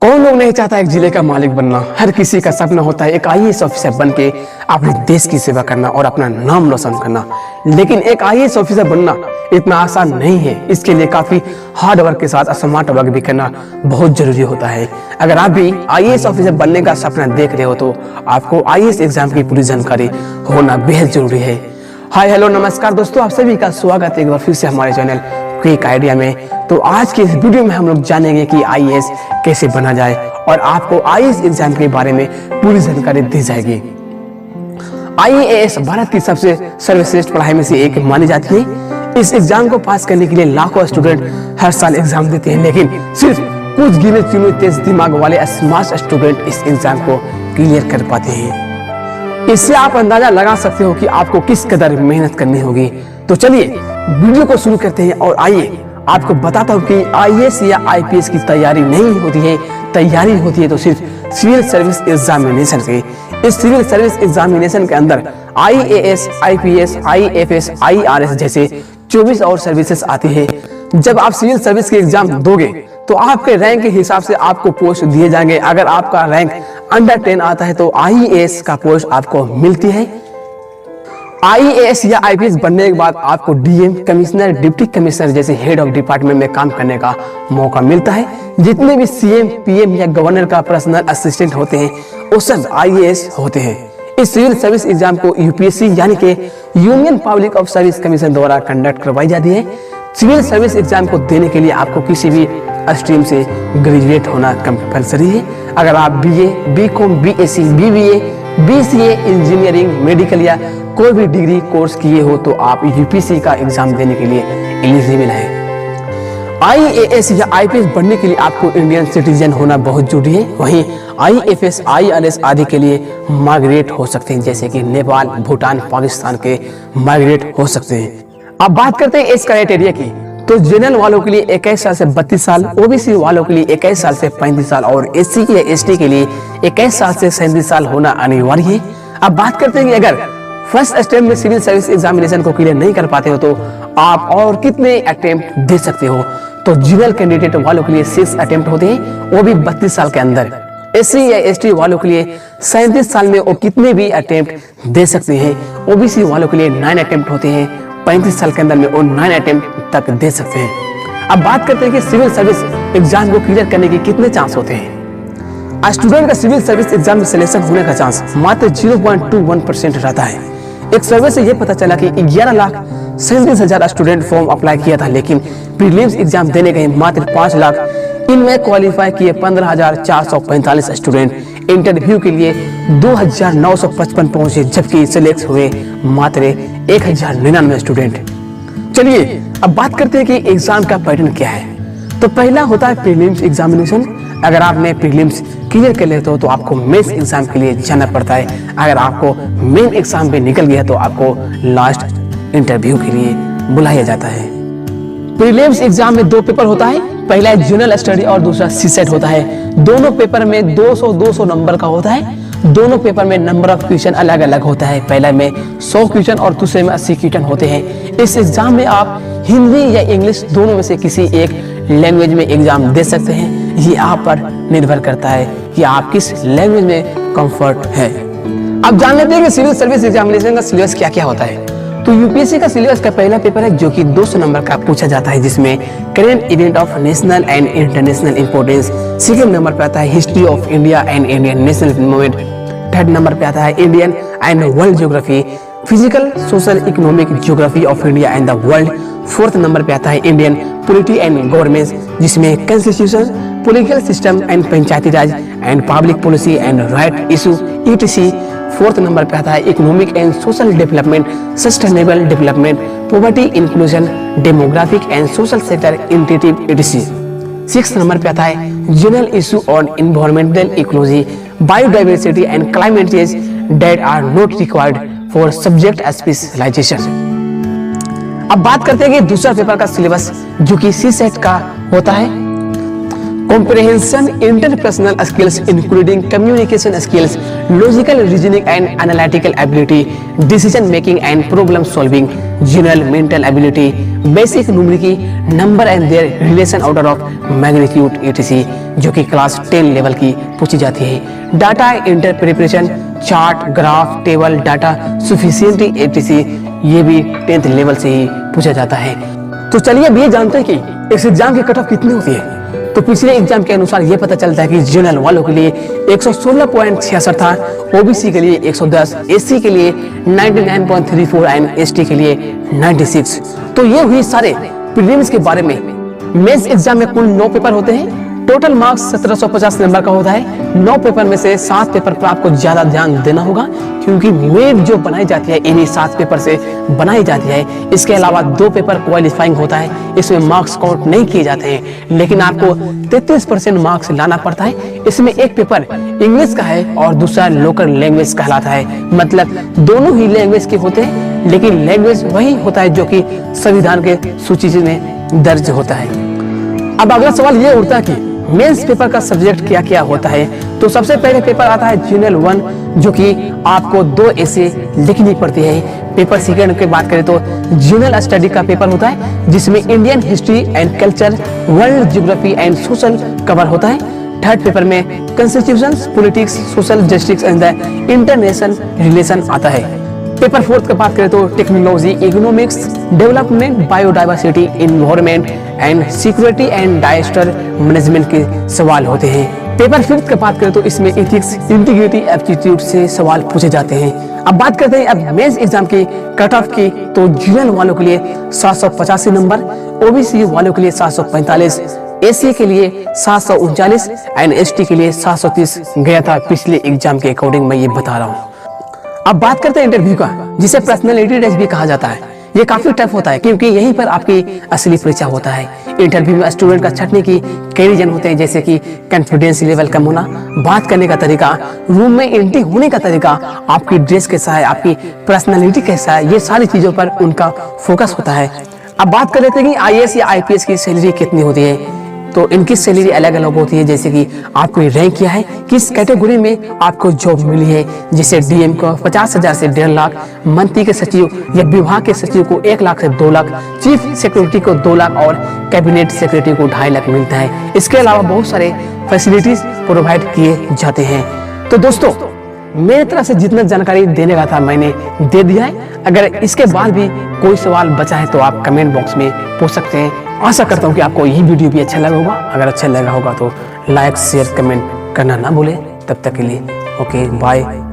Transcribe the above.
कौन लोग नहीं चाहता एक जिले का मालिक बनना। हर किसी का सपना होता है एक आईएएस ऑफिसर बन के अपने देश की सेवा करना और अपना नाम रोशन करना। लेकिन एक आईएएस ऑफिसर बनना इतना आसान नहीं है। इसके लिए काफी हार्ड वर्क के साथ स्मार्ट वर्क भी करना बहुत जरूरी होता है। अगर आप भी आईएएस ऑफिसर बनने का सपना देख रहे हो तो आपको आईएएस एग्जाम की पूरी जानकारी होना बेहद जरूरी है। हाय हेलो नमस्कार दोस्तों, आप सभी का स्वागत है एक बार फिर से हमारे चैनल क्विक आइडिया में। तो आज के इस वीडियो में हम लोग जानेंगे कि आईएएस कैसे बना जाए और आपको आईएएस एग्जाम के बारे में पूरी जानकारी दी जाएगी। आईएएस भारत की सबसे सर्वश्रेष्ठ पढ़ाई में से एक मानी जाती है। इस एग्जाम को पास करने के लिए लाखों स्टूडेंट हर साल एग्जाम देते हैं, लेकिन सिर्फ कुछ गिने चुने तेज दिमाग वाले स्मार्ट स्टूडेंट इस एग्जाम को क्लियर कर पाते हैं। इससे आप अंदाजा लगा सकते हो कि आपको किस कदर मेहनत करनी होगी। तो चलिए वीडियो को शुरू करते हैं और आइए आपको बताता हूँ कि आईएएस या आईपीएस की तैयारी नहीं होती है, तैयारी होती है तो सिर्फ सिविल सर्विस एग्जामिनेशन की। इस सिविल सर्विस एग्जामिनेशन के अंदर आईएएस, आईपीएस, आईएफएस, आईआरएस जैसे 24 और सर्विसेज आती है। जब आप सिविल सर्विस के एग्जाम दोगे तो आपके रैंक के हिसाब से आपको पोस्ट दिए जाएंगे। अगर आपका रैंक अंडर 10 आता है तो आईएएस का पोस्ट आपको मिलती है। आईएएस या आईपीएस बनने के बाद आपको डीएम, कमिश्नर, डिप्टी कमिश्नर जैसे हेड ऑफ डिपार्टमेंट में काम करने का मौका मिलता है। जितने भी सीएम, पीएम या गवर्नर का पर्सनल असिस्टेंट होते हैं वो सब आईएएस होते हैं। इस सिविल सर्विस एग्जाम को यूपीएससी यानी कि union public of service commission द्वारा कंडक्ट करवाई जाती है। सिविल सर्विस एग्जाम को देने के लिए आपको किसी भी स्ट्रीम से ग्रेजुएट होना कंपलसरी है। अगर आप BA, BCom, BSc, BBA, BCA, engineering, medical या कोई भी डिग्री कोर्स किए हो तो आप यूपीएससी का एग्जाम देने के लिए एलिजिबल हैं। आईएएस या आईपीएस बनने के लिए आपको इंडियन सिटीजन होना बहुत जरूरी है। वहीं आईएफएस, आईआरएस आदि के लिए माइग्रेट हो सकते हैं, जैसे कि नेपाल, भूटान, पाकिस्तान के माइग्रेट हो सकते हैं। अब बात करते हैं एज क्राइटेरिया की। तो जनरल वालों के लिए 21 साल से 32 साल, ओबीसी वालों के लिए 21 साल से 35 साल और एससी या एसटी के लिए 21 साल से 37 साल होना अनिवार्य है। अब बात करते हैं कि अगर फर्स्ट अटेम्प्ट में सिविल सर्विस एग्जामिनेशन को क्लियर नहीं कर पाते हो तो आप और कितने अटेम्प्ट दे सकते हो। तो जनरल कैंडिडेट वालों के लिए 6 अटेम्प्ट होते हैं, वो भी 32 साल के अंदर। एससी या एसटी वालों के लिए 37 साल में वो कितने भी अटेम्प्ट दे सकते हैं। ओबीसी वालों के लिए 9 अटेम्प्ट होते हैं, 35 साल के अंदर में वो 9 अटेम्प्ट तक दे सकते हैं। अब बात करते हैं कि सिविल सर्विस एग्जाम को क्लियर करने के कितने चांस होते हैं। स्टूडेंट का सिविल सर्विस एग्जाम में सिलेक्शन होने का चांस मात्र 0.21% रहता है। एक सर्वे से यह पता चला कि 11,37,000 स्टूडेंट फॉर्म अप्लाई किया था, लेकिन प्रीलिम्स एग्जाम देने गए मात्र 5 लाख। इनमें क्वालिफाई किए 15,445 स्टूडेंट। इंटरव्यू के लिए 2,955 पहुंचे, जबकि सिलेक्ट हुए मात्र 1,099 स्टूडेंट। चलिए अब बात करते हैं कि एग्जाम का पैटर्न क्या है। तो पहला होता है प्रीलिम्स एग्जामिनेशन। अगर आपने प्रीलिम्स क्लियर कर लेते हो तो आपको मेंस एग्जाम के लिए जाना पड़ता है। अगर आपको मेन एग्जाम पे निकल गया तो आपको लास्ट इंटरव्यू के लिए बुलाया जाता है। प्रीलिम्स एग्जाम में 2 पेपर होता है, पहला है जनरल स्टडी और दूसरा सीसेट होता है। दोनों पेपर में 200 नंबर का होता है। दोनों पेपर में नंबर ऑफ क्वेश्चन अलग अलग होता है। पहला में 100 क्वेश्चन और दूसरे में 80 क्वेश्चन होते हैं। इस एग्जाम में आप हिंदी या इंग्लिश दोनों में से किसी एक लैंग्वेज में एग्जाम दे सकते हैं। ये आप पर निर्भर करता है कि आप किस लैंग्वेज में कंफर्ट है। अब जान लेते हैं कि सिविल सर्विस एग्जामिनेशन का सिलेबस क्या क्या होता है। तो यूपीएससी का सिलेबस का पहला पेपर है जो कि 200 नंबर का पूछा जाता है, जिसमें current event of national and international importance. Second number पे आता है history of India and Indian national movement. Third number पे आता है Indian and world geography, physical, social, economic geography of India and the world. Fourth number पे आता है Indian polity and governance, जिसमें constitution, political system and Panchayati Raj and public policy and right issue etc. Fourth number पे आता है economic and social development, sustainable development, poverty inclusion, demographic and social sector integrative ETC. Sixth number पे आता है general issue on environmental ecology, biodiversity and climate change that are not required for subject specialisation. अब बात करते हैं कि दूसरा paper का सिलेबस जो कि सीसेट का होता है। Comprehension interpersonal skills including communication skills, logical reasoning and analytical ability, decision making and problem solving, general mental ability, basic numeric number and there relation order of magnitude etc, जो कि class 10 level की पूछी जाती है। Data interpretation, chart, graph, table, data sufficiency etc, ये भी 10th level से ही पूछा जाता है। तो चलिए अब ये जानते हैं कि इस एग्जाम की कट ऑफ कितनी होती है। तो पिछले एग्जाम के अनुसार ये पता चलता है कि जनरल वालों के लिए 116.66 था, ओबीसी के लिए 110, एससी के लिए 99.34 एंड एसटी के लिए 96। तो ये हुई सारे प्रीलिम्स के बारे में। मेंस एग्जाम में कुल 9 पेपर होते हैं। टोटल मार्क्स 1750 नंबर का होता है। 9 पेपर में से 7 पेपर पर आपको ज्यादा ध्यान देना होगा, क्योंकि मेन जो बनाई जाती है इन्हीं 7 पेपर से बनाई जाती है। इसके अलावा 2 पेपर क्वालिफाइंग होता है, इसमें मार्क्स काउंट नहीं किए जाते हैं, लेकिन आपको 33% मार्क्स लाना पड़ता है। इसमें एक पेपर इंग्लिश का है और दूसरा लोकल लैंग्वेज कहलाता है। मतलब दोनों ही लैंग्वेज के होते हैं, लेकिन लैंग्वेज वही होता है जो कि संविधान के सूची में दर्ज होता है। अब अगला सवाल ये उठता है कि मेंस पेपर का सब्जेक्ट क्या क्या होता है। तो सबसे पहले पेपर आता है जनरल 1, जो कि आपको 2 ऐसे लिखनी पड़ती है। पेपर सेकंड की बात करें तो जनरल स्टडी का पेपर होता है, जिसमें Indian history and culture, world geography and social cover होता है। थर्ड पेपर में constitution, politics, social justice and the international relation आता है। पेपर फोर्थ की बात करें तो technology, economics, development, biodiversity, environment and security and disaster management के सवाल होते हैं। पेपर फिफ्थ की बात करें तो इसमें एथिक्स, इंटीग्रिटी, एप्टीट्यूड से सवाल पूछे जाते हैं। अब बात करते हैं अब मेंस एग्जाम की कट ऑफ की। तो जनरल वालों के लिए 785 नंबर, ओबीसी वालों के लिए 745, एससी के लिए 739 एंड एसटी के लिए 730 गया था पिछले एग्जाम के अकॉर्डिंग, मैं ये बता रहा हूँ। अब बात करते हैं इंटरव्यू का, जिसे पर्सनालिटी टेस्ट भी कहा जाता है। ये काफी टफ होता है, क्योंकि यहीं पर आपकी असली परीक्षा होता है। इंटरव्यू में स्टूडेंट का छटने की कई रीजन होते हैं, जैसे कि कॉन्फिडेंस लेवल कम होना, बात करने का तरीका, रूम में एंट्री होने का तरीका, आपकी ड्रेस कैसा है, आपकी पर्सनालिटी कैसा है, ये सारी चीजों पर उनका फोकस होता है। अब बात कर लेते हैं कि आईएएस या आईपीएस की सैलरी कितनी होती है। तो इनकी सैलरी अलग अलग होती है, जैसे कि आपको रैंक क्या है, किस कैटेगरी में आपको जॉब मिली है। जैसे डीएम को 50,000 से 1.5 लाख, मंत्री के सचिव या विभाग के सचिव को 1 लाख से 2 लाख, चीफ सेक्रेटरी को 2 लाख और कैबिनेट सेक्रेटरी को 2.5 लाख मिलता है। इसके अलावा बहुत सारे फैसिलिटीज प्रोवाइड किए जाते हैं। तो दोस्तों, मेरी तरफ से जितना जानकारी देने का था मैंने दे दिया है। अगर इसके बाद भी कोई सवाल बचा है तो आप कमेंट बॉक्स में पूछ सकते हैं। आशा करता हूँ कि आपको यही वीडियो भी अच्छा लगा होगा। अगर अच्छा लगा होगा तो लाइक, शेयर, कमेंट करना ना भूलें। तब तक के लिए ओके, बाय।